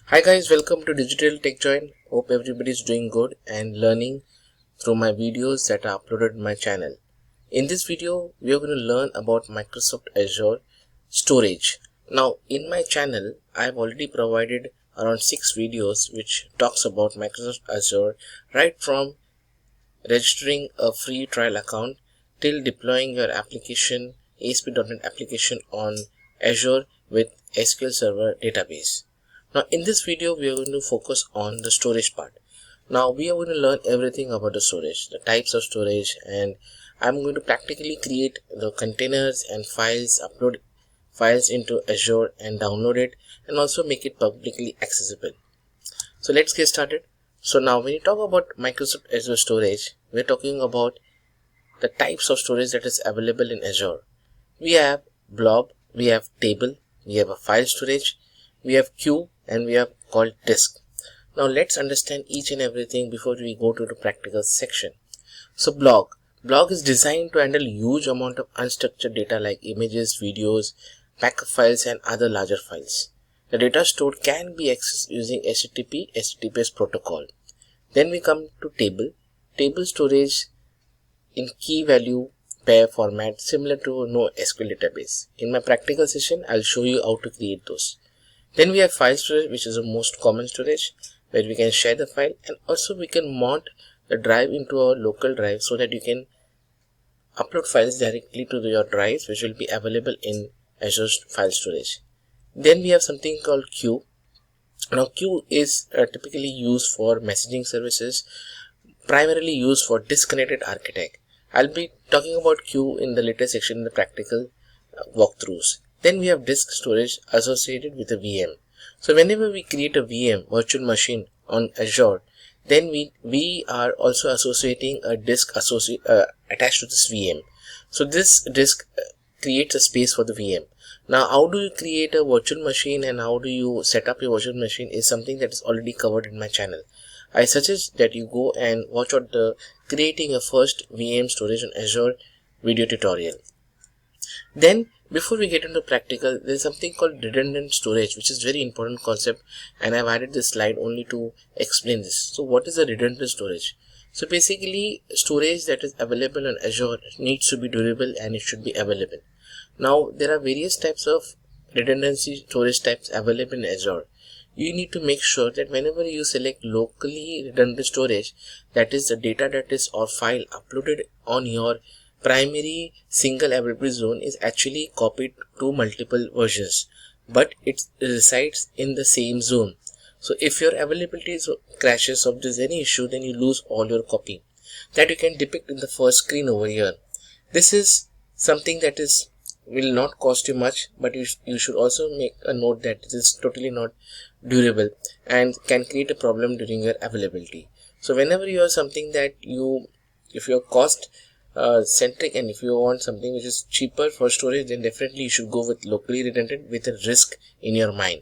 Hi guys, welcome to Digital TechJoint. Hope everybody is doing good and learning through my videos that are uploaded on my channel. In this video, we are going to learn about Microsoft Azure Storage. Now, in my channel, I have already provided around 6 videos which talks about Microsoft Azure, right from registering a free trial account till deploying your application, ASP.NET application on Azure with SQL Server database. Now in this video we are going to focus on the storage part. Now we are going to learn everything about the storage, the types of storage, and I'm going to practically create the containers and files, upload files into Azure and download it, and also make it publicly accessible. So let's get started. So now when you talk about Microsoft Azure Storage, we're talking about the types of storage that is available in Azure. We have Blob, we have table, we have a file storage, we have queue, and we have called disk. Now let's understand each and everything before we go to the practical section. So Blob is designed to handle huge amount of unstructured data like images, videos, backup files, and other larger files. The data stored can be accessed using HTTPS protocol. Then we come to table storage in key value pair format similar to NoSQL database. In my practical session, I'll show you how to create those. Then we have file storage, which is the most common storage where we can share the file, and also we can mount the drive into our local drive so that you can upload files directly to your drives, which will be available in Azure file storage. Then we have something called queue. Now queue is typically used for messaging services, primarily used for disconnected architect. I'll be talking about queue in the later section in the practical walkthroughs. Then we have disk storage associated with a VM. So whenever we create a VM, virtual machine on Azure, then we are also associating a disk attached to this VM. So this disk creates a space for the VM. Now how do you create a virtual machine and how do you set up your virtual machine is something that is already covered in my channel. I suggest that you go and watch out the creating a first VM storage on Azure video tutorial. Then before we get into practical, there is something called redundant storage, which is very important concept, and I've added this slide only to explain this. So what is a redundant storage? So basically storage that is available on Azure needs to be durable and it should be available. Now there are various types of redundancy storage types available in Azure. You need to make sure that whenever you select locally redundant storage, that is the data that is or file uploaded on your primary single availability zone is actually copied to multiple versions, but it resides in the same zone. So if your availability crashes or there's any issue, then you lose all your copy. That you can depict in the first screen over here. This is something that will not cost you much, but you should also make a note that it is totally not durable and can create a problem during your availability. So whenever you have something that if your cost centric and if you want something which is cheaper for storage, then definitely you should go with locally redundant with a risk in your mind.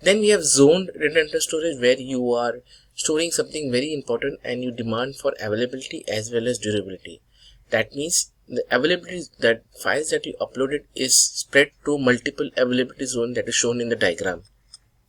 Then we have zoned redundant storage, where you are storing something very important and you demand for availability as well as durability. That means the availability that files that you uploaded is spread to multiple availability zone that is shown in the diagram.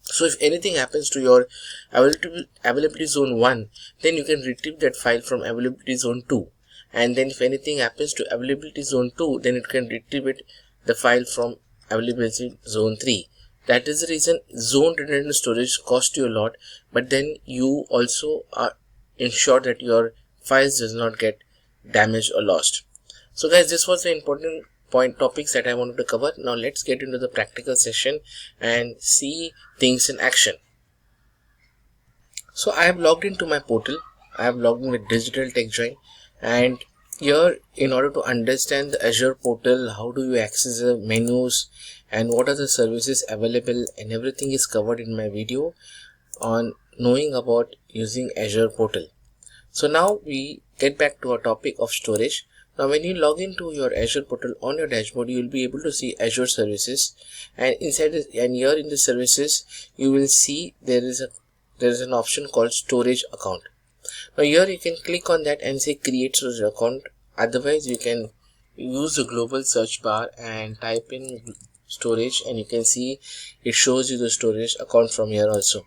So if anything happens to your availability zone 1, then you can retrieve that file from availability zone 2. And then if anything happens to availability zone 2, then it can retrieve the file from availability zone 3. That is the reason zone redundant storage costs you a lot, but then you also are ensured that your files does not get damaged or lost. So guys, this was the important topics that I wanted to cover. Now let's get into the practical session and see things in action. So I have logged into my portal. I have logged in with Digital TechJoint, and here in order to understand the Azure portal, how do you access the menus and what are the services available, and everything is covered in my video on knowing about using Azure portal. So now we get back to our topic of storage. Now when you log into your Azure portal on your dashboard, you will be able to see Azure services, and inside this, and here in the services you will see there is an option called storage account. Now here you can click on that and say create storage account. Otherwise you can use the global search bar and type in storage, and you can see it shows you the storage account from here also.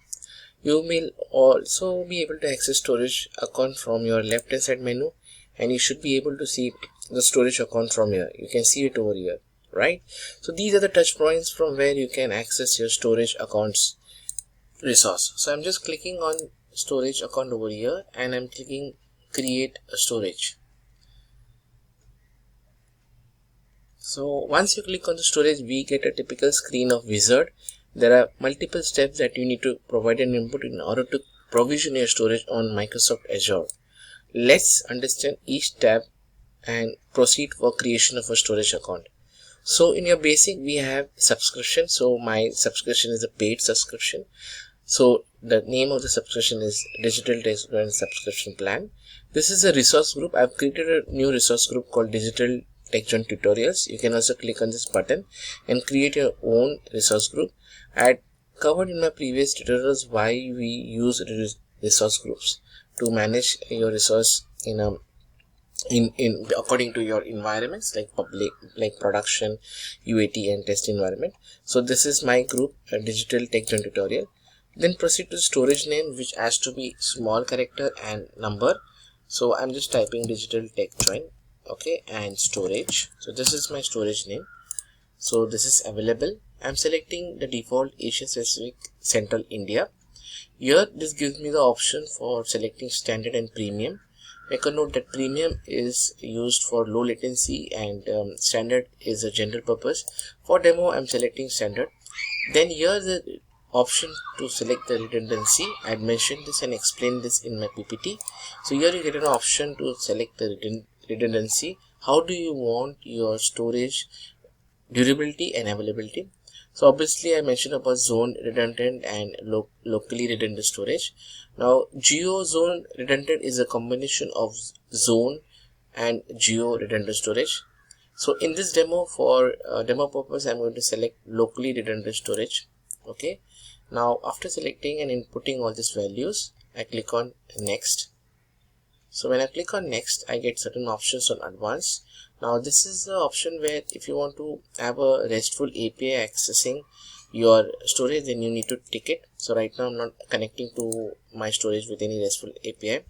You will also be able to access storage account from your left hand side menu, and you should be able to see the storage account from here. You can see it over here, right? So these are the touch points from where you can access your storage accounts resource. So I'm just clicking on storage account over here, and I'm clicking create a storage. So once you click on the storage, we get a typical screen of wizard. There are multiple steps that you need to provide an input in order to provision your storage on Microsoft Azure. Let's understand each tab and proceed for creation of a storage account. So in your basic, we have subscription. So my subscription is a paid subscription. So the name of the subscription is Digital TechJoint Subscription Plan. This is a resource group. I've created a new resource group called Digital TechJoint Tutorials. You can also click on this button and create your own resource group. I had covered in my previous tutorials why we use resource groups to manage your resource in according to your environments, like public, like production, UAT and test environment. So this is my group, Digital TechJoint Tutorial. Then proceed to storage name, which has to be small character and number. So I'm just typing Digital TechJoint, okay, and storage. So this is my storage name. So this is available. I'm selecting the default Asia Pacific Central India. Here this gives me the option for selecting standard and premium. Make a note that premium is used for low latency and standard is a general purpose. For demo, I'm selecting standard. Then here the option to select the redundancy. I had mentioned this and explained this in my PPT. So here you get an option to select the redundancy. How do you want your storage durability and availability? So obviously I mentioned about zone redundant and locally redundant storage. Now geo zone redundant is a combination of zone and geo redundant storage. So in this demo, for demo purpose, I'm going to select locally redundant storage. Okay. Now after selecting and inputting all these values, I click on next. So when I click on next, I get certain options on advanced. Now this is the option where if you want to have a RESTful API accessing your storage, then you need to tick it. So right now I'm not connecting to my storage with any RESTful API.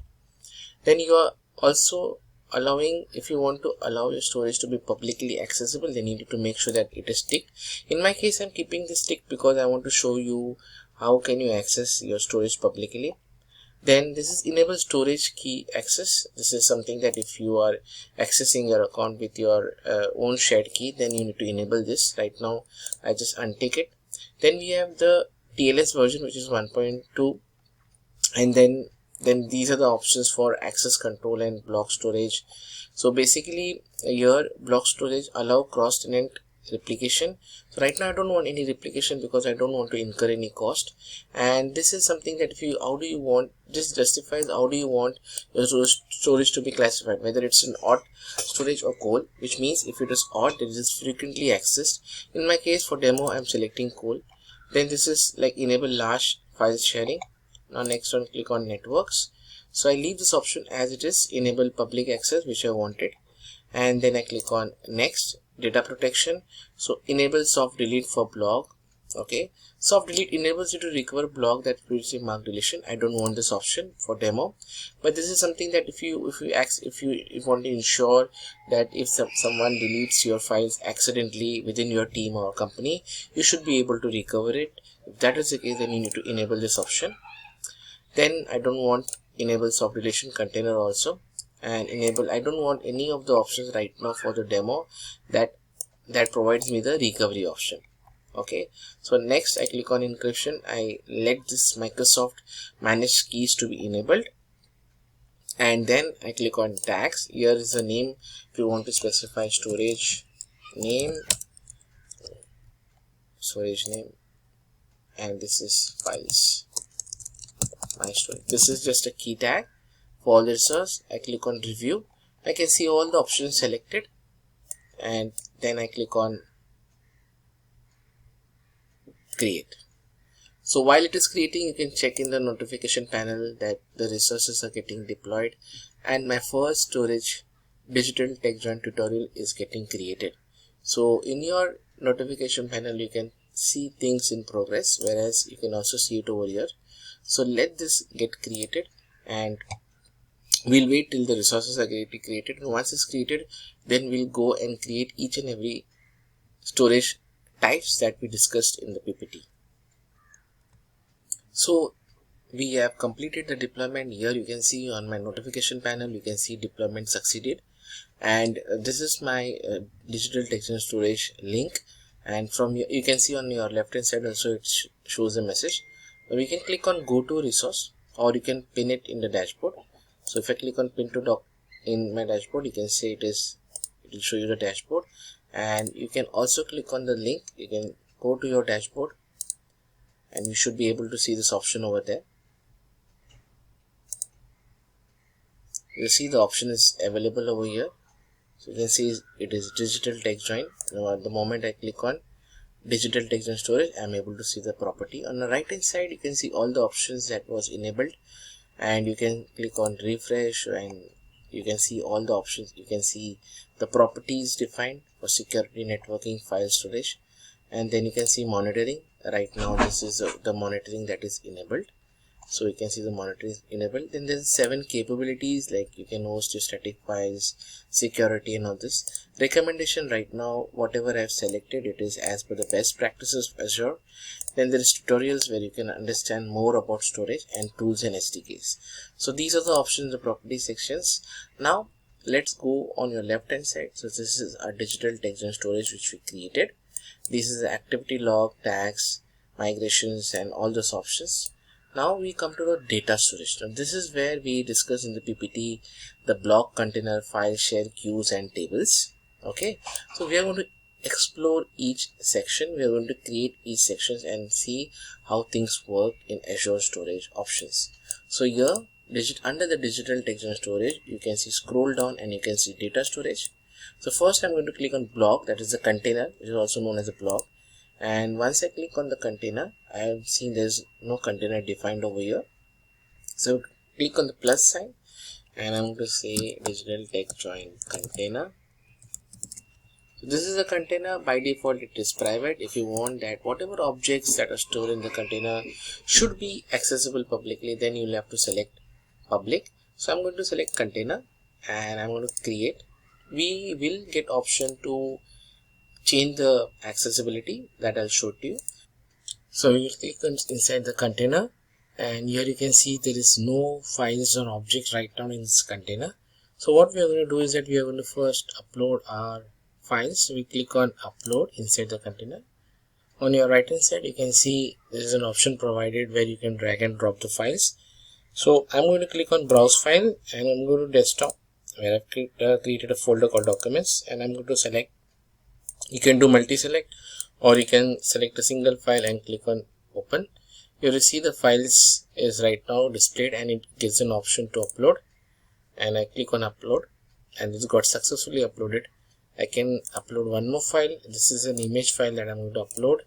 Then you are also allowing, if you want to allow your storage to be publicly accessible, then you need to make sure that it is ticked. In my case, I'm keeping this ticked because I want to show you how can you access your storage publicly. Then this is enable storage key access. This is something that if you are accessing your account with your own shared key, then you need to enable this. Right now I just untick it. Then we have the TLS version, which is 1.2, and then these are the options for access control and block storage. So basically here block storage allow cross tenant replication. So right now I don't want any replication because I don't want to incur any cost. And this is something that if you, how do you want, this justifies how do you want your storage to be classified, whether it's an odd storage or cold, which means if it is odd, it is frequently accessed. In my case for demo, I'm selecting cold. Then this is like enable large file sharing. Now next one, click on networks. So I leave this option as it is, enable public access, which I wanted. And then I click on next. Data protection, so enable soft delete for block. Okay, soft delete enables you to recover block that previously marked deletion. I don't want this option for demo, but this is something that if you want to ensure that if someone deletes your files accidentally within your team or company, you should be able to recover it. If that is the case, then you need to enable this option. Then I don't want enable soft deletion container also. And enable, I don't want any of the options right now for the demo that provides me the recovery option. Okay, so next I click on encryption. I let this Microsoft managed keys to be enabled, and then I click on tags. Here is the name. If you want to specify storage name, and this is files, my storage. This is just a key tag. For all the resource, I click on review. I can see all the options selected, and then I click on create. So while it is creating, you can check in the notification panel that the resources are getting deployed and my first storage Digital TechJoint tutorial is getting created. So in your notification panel you can see things in progress, whereas you can also see it over here. So let this get created, and we'll wait till the resources are getting created, and once it's created, then we'll go and create each and every storage types that we discussed in the PPT. So we have completed the deployment. Here you can see on my notification panel, you can see deployment succeeded, and this is my Digital TechJoint Storage link, and from here you can see on your left hand side also it shows a message. We can click on go to resource, or you can pin it in the dashboard. So if I click on pin to doc in my dashboard, you can see it will show you the dashboard, and you can also click on the link. You can go to your dashboard and you should be able to see this option over there. You see the option is available over here. So you can see it is Digital TechJoint. Now at the moment I click on Digital TechJoint Storage, I am able to see the property. On the right hand side you can see all the options that was enabled, and you can click on refresh and you can see all the options. You can see the properties defined for security, networking, file storage, and then you can see monitoring. Right now this is the monitoring that is enabled. So you can see the monitoring is enabled. Then there's 7 capabilities, like you can host your static files, security and all this. Recommendation right now, whatever I've selected, it is as per the best practices of Azure. Then there is tutorials where you can understand more about storage and tools and SDKs. So these are the options in the property sections. Now let's go on your left hand side. So this is our Digital TechJoint Storage which we created. This is the activity log, tags, migrations and all those options. Now we come to the data storage. Now this is where we discuss in the PPT the block, container, file, share, queues and tables. Okay, so we are going to explore each section. We are going to create each section and see how things work in Azure Storage options. So here under the Digital TechJoint Storage, you can see scroll down and you can see data storage. So first I'm going to click on block, that is the container, which is also known as a block. And once I click on the container, I have seen there's no container defined over here. So click on the plus sign and I'm going to say Digital TechJoint container. So this is a container. By default it is private. If you want that whatever objects that are stored in the container should be accessible publicly, then you'll have to select public. So I'm going to select container and I'm going to create. We will get option to change the accessibility that I'll show to you. So you click inside the container, and here you can see there is no files or objects right now in this container. So what we are going to do is that we are going to first upload our files. So we click on upload inside the container. On your right hand side you can see there is an option provided where you can drag and drop the files. So I'm going to click on browse file and I'm going to desktop, where I've created a folder called documents, and I'm going to select. You can do multi-select, or you can select a single file and click on open. You will see the files is right now displayed and it gives an option to upload, and I click on upload and this got successfully uploaded. I can upload one more file. This is an image file that I'm going to upload,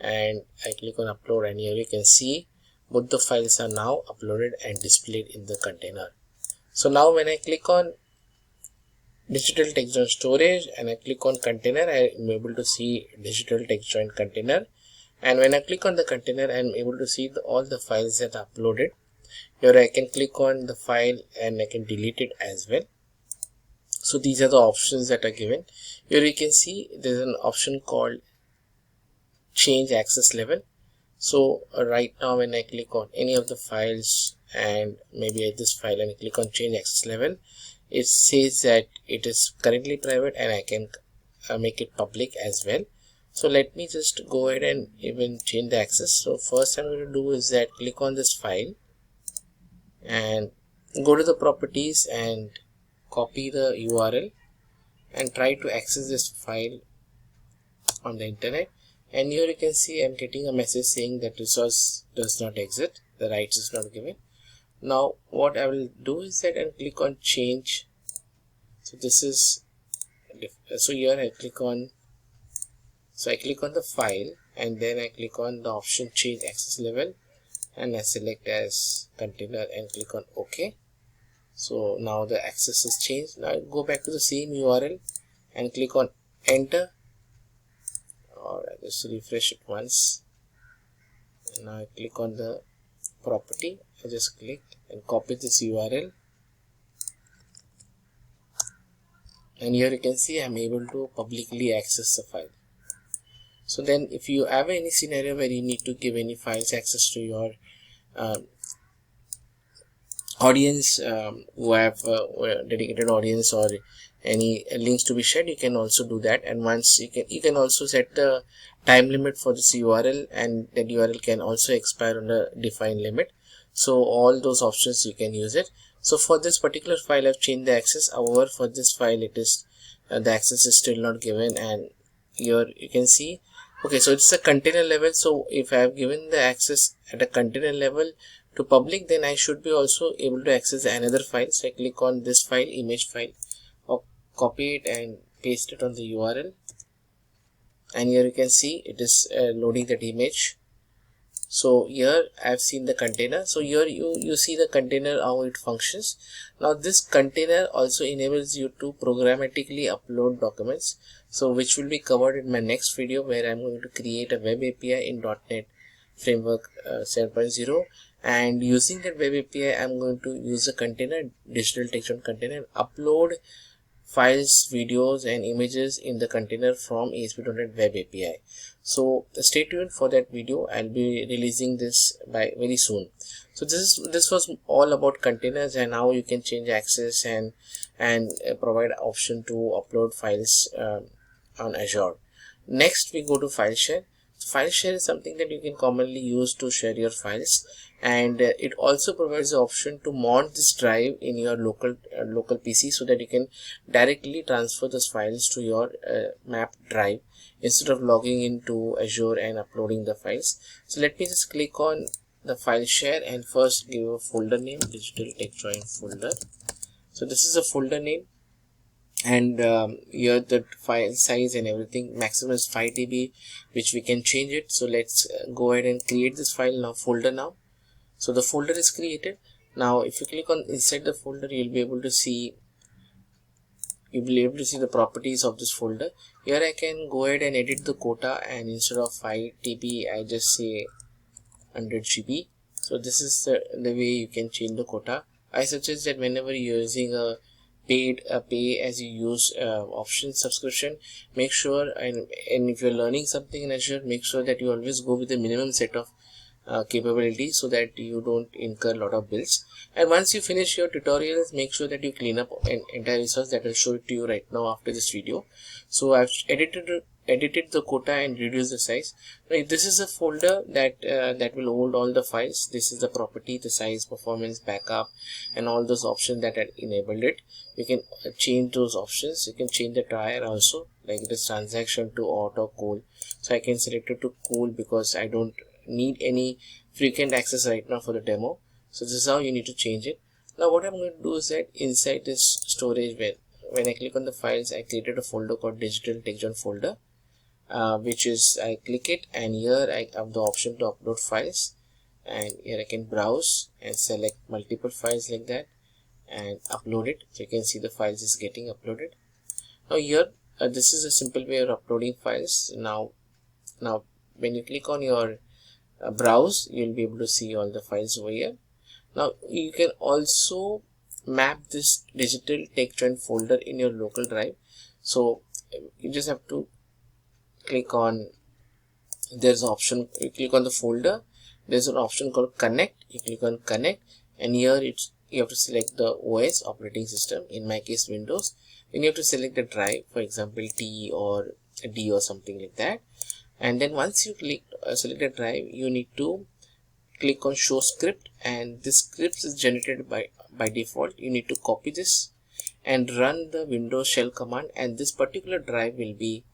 and I click on upload, and here you can see both the files are now uploaded and displayed in the container. So now when I click on Digital TechJoint Storage and I click on container, I am able to see Digital TechJoint container, and when I click on the container I am able to see all the files that are uploaded. Here I can click on the file and I can delete it as well. So these are the options that are given. Here you can see there is an option called change access level. So right now when I click on any of the files and maybe at this file and I click on change access level, it says that it is currently private and I can make it public as well. So let me just go ahead and even change the access. So first I'm going to do is that click on this file and go to the properties and copy the URL and try to access this file on the internet. And here you can see I'm getting a message saying that resource does not exist, the rights is not given. Now what I will do is that and click on change. So this is, so here I click on, so I click on the file and then I click on the option change access level and I select as container and click on OK. So now the access is changed. Now I go back to the same URL and click on enter or I just refresh it once. And now I click on the property. I just click and copy this URL, and here you can see I'm able to publicly access the file. So then if you have any scenario where you need to give any files access to your audience, who have dedicated audience or any links to be shared, you can also do that. And once you can also set the time limit for this URL, and that URL can also expire on a defined limit. So all those options you can use it. So for this particular file I've changed the access. However, for this file it is the access is still not given, and here you can see, okay, so it's a container level. So if I have given the access at a container level to public, then I should be also able to access another file. So I click on this file, image file, or copy it and paste it on the URL, and here you can see it is loading that image. So here I've seen the container. So here you see the container, how it functions. Now this container also enables you to programmatically upload documents, so which will be covered in my next video, where I'm going to create a web API in .NET Framework 7.0, and using that web API I'm going to use a container, Digital TechJoint container, upload files, videos and images in the container from ASP.NET Web API. So stay tuned for that video. I'll be releasing this by very soon. So this was all about containers and how you can change access and provide option to upload files on Azure. Next we go to file share. File share is something that you can commonly use to share your files, and it also provides the option to mount this drive in your local PC, so that you can directly transfer those files to your mapped drive instead of logging into Azure and uploading the files. So let me just click on the file share and first give a folder name, Digital TechJoint folder. So this is a folder name, and here the file size and everything, maximum is 5 TB, which we can change it. So let's go ahead and create this file now, folder now. So the folder is created. Now if you click on inside the folder, you'll be able to see the properties of this folder. Here I can go ahead and edit the quota, and instead of 5 TB I just say 100 GB. So this is the way you can change the quota. I suggest that whenever you're using a pay as you use option subscription, make sure, and if you're learning something in Azure, make sure that you always go with the minimum set of capability, so that you don't incur a lot of bills. And once you finish your tutorials, make sure that you clean up an entire resource that I'll show it to you right now after this video. So I've edited the quota and reduced the size. Right, this is a folder that will hold all the files. This is the property, the size, performance, backup, and all those options that I enabled it. You can change those options. You can change the tire also, like this transaction to auto cool. So I can select it to cool because I don't need any frequent access right now for the demo. So this is how you need to change it. Now what I'm going to do is that inside this storage, when I click on the files, I created a folder called Digital TechJoint folder, which is, I click it, and here I have the option to upload files, and here I can browse and select multiple files like that and upload it. So you can see the files is getting uploaded. Now here this is a simple way of uploading files. Now when you click on your browse, you'll be able to see all the files over here. Now you can also map this Digital TechJoint folder in your local drive. So you just have to click on, there's an option, you click on the folder, there's an option called connect. You click on connect, and here you have to select the OS, operating system, in my case Windows. Then you have to select the drive, for example T or D or something like that. And then once you click select a drive, you need to click on show script, and this script is generated by default. You need to copy this and run the Windows shell command, and this particular drive will be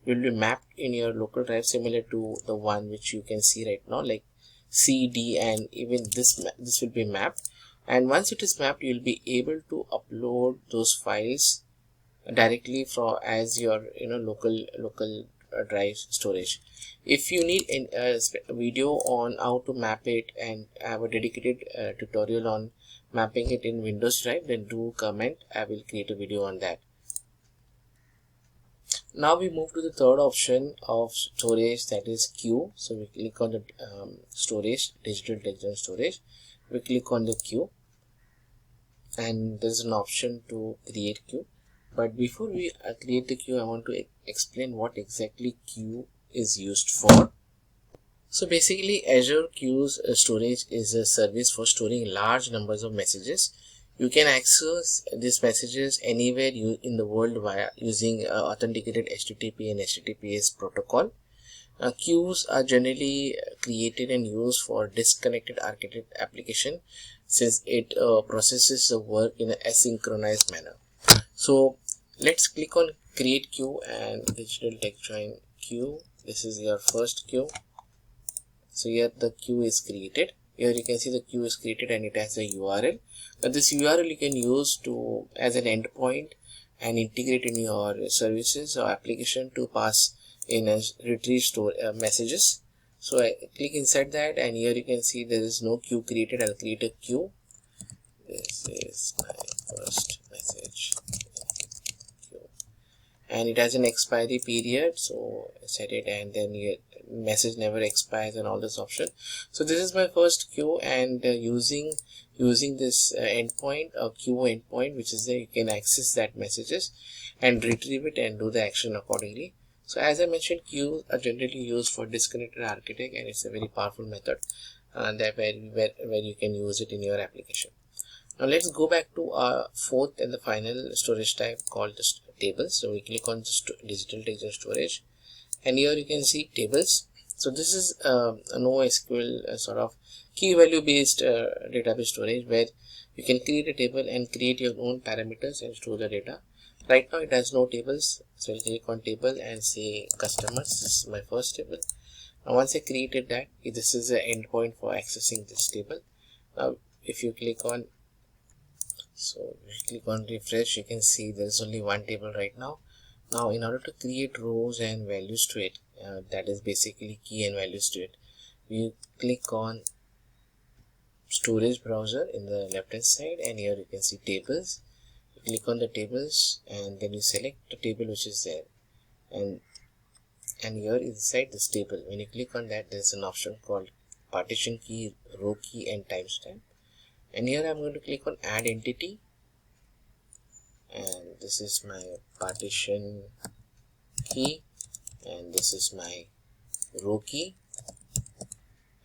mapped in your local drive, similar to the one which you can see right now, like C, D, and even this will be mapped. And once it is mapped, you'll be able to upload those files directly from as your local drive storage. If you need a video on how to map it and have a dedicated tutorial on mapping it in Windows Drive, then do comment. I will create a video on that. Now we move to the third option of storage, that is queue. So we click on the storage, Digital TechJoint Storage. We click on the queue, and there's an option to create queue. But before we create the queue, I want to explain what exactly queue is used for. So basically, Azure Queues Storage is a service for storing large numbers of messages. You can access these messages anywhere in the world via using authenticated HTTP and HTTPS protocol. Queues are generally created and used for disconnected architect application, since it processes the work in an asynchronous manner. So let's click on create queue and Digital TechJoint queue. This is your first queue. So here the queue is created. Here you can see the queue is created and it has a URL. Now this URL you can use to as an endpoint and integrate in your services or application to pass in and retrieve store messages. So I click inside that, and here you can see there is no queue created. I'll create a queue. This is my first message queue, and it has an expiry period, so set it, and then your message never expires and all this option. So this is my first queue, and using this endpoint or queue endpoint, which is there, you can access that messages and retrieve it and do the action accordingly. So as I mentioned, queues are generally used for disconnected architect, and it's a very powerful method that where you can use it in your application. Now let's go back to our fourth and the final storage type called the tables. So we click on the Digital TechJoint Storage, and here you can see tables. So this is a NoSQL sort of key value based database storage, where you can create a table and create your own parameters and store the data. Right now it has no tables, so I'll click on table and say customers. This is my first table. Now once I created that, this is the endpoint for accessing this table. Now if you click on refresh, you can see there's only one table right now. Now in order to create rows and values to it, that is basically key and values to it, you click on storage browser in the left hand side, and here you can see tables. Click on the tables, and then you select the table which is there, and here inside this table, when you click on that, there's an option called partition key, row key, and timestamp. And here I'm going to click on add entity, and this is my partition key, and this is my row key,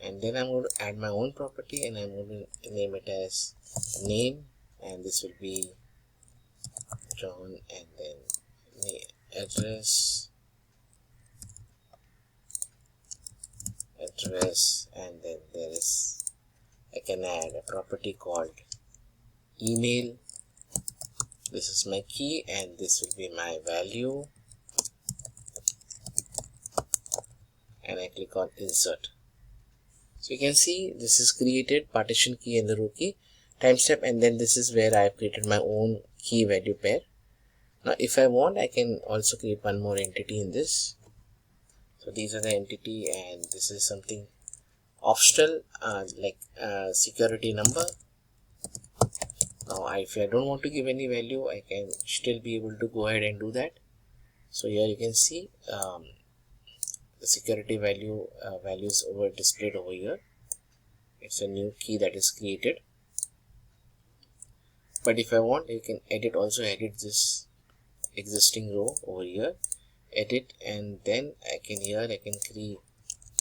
and then I'm going to add my own property, and I'm going to name it as name, and this will be John, and then address, and then I can add a property called email. This is my key, and this will be my value, and I click on insert. So you can see this is created, partition key and the row key, timestamp, and then this is where I have created my own key value pair. Now if I want, I can also create one more entity in this. So these are the entity, and this is something optional like security number. Now if I don't want to give any value, I can still be able to go ahead and do that. So here you can see the security values displayed over here. It's a new key that is created. But if I want, you can edit this existing row over here, edit, and then I can create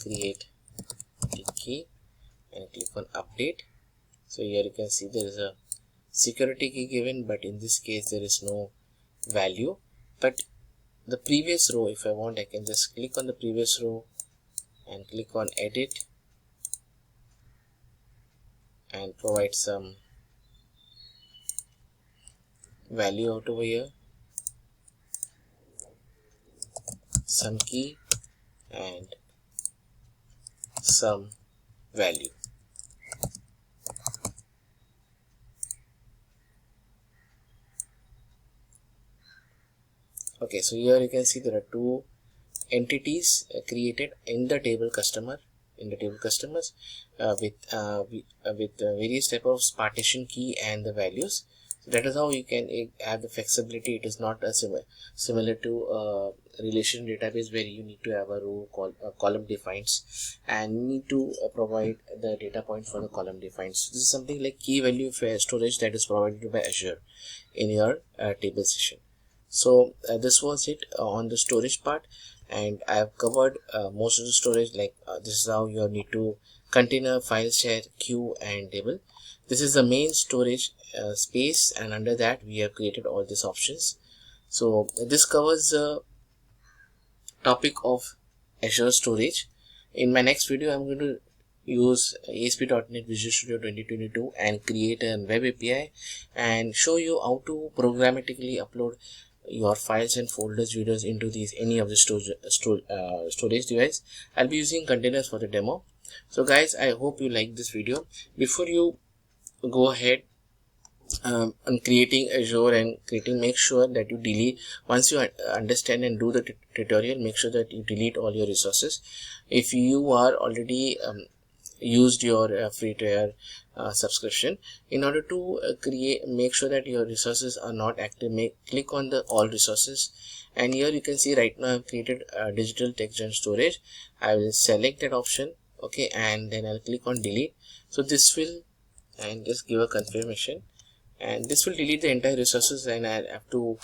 the key and click on update. So here you can see there is a security key given, but in this case there is no value. But the previous row, if I want, I can just click on the previous row and click on edit and provide some value out over here, some key and some value. Okay, so here you can see there are two entities created in the table customers with various type of partition key and the values. That is how you can have the flexibility. It is not a similar to relation database where you need to have a column defines, and you need to provide the data points for the column defines. This is something like key value storage that is provided by Azure in your table session. So this was it on the storage part, and I have covered most of the storage. Like this is how you need to container, file share, queue, and table. This is the main storage space, and under that we have created all these options. So this covers the topic of Azure Storage. In my next video, I'm going to use ASP.NET Visual Studio 2022 and create a web API and show you how to programmatically upload your files and folders, videos into any of the storage device. I'll be using containers for the demo. So guys, I hope you like this video. Before you go ahead on creating Azure and make sure that you delete, once you understand and do the tutorial, make sure that you delete all your resources. If you are already used your free tier subscription, in order to make sure that your resources are not active, click on the all resources, and here you can see right now I've created Digital TechJoint Storage. I will select that option, okay, and then I'll click on delete. So this will, and just give a confirmation, and this will delete the entire resources, and I have to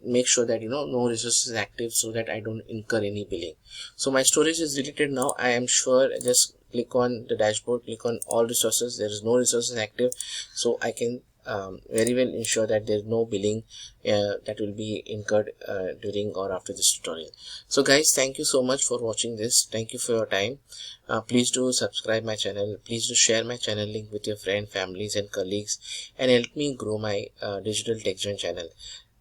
make sure that no resources is active so that I don't incur any billing. So my storage is deleted now. I am sure, just click on the dashboard, click on all resources. There is no resources active, so I can very well ensure that there is no billing that will be incurred during or after this tutorial. So guys, thank you so much for watching this. Thank you for your time. Please do subscribe my channel. Please do share my channel link with your friends, families, and colleagues, and help me grow my Digital TechJoint channel.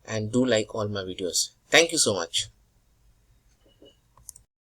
And do like all my videos. Thank you so much.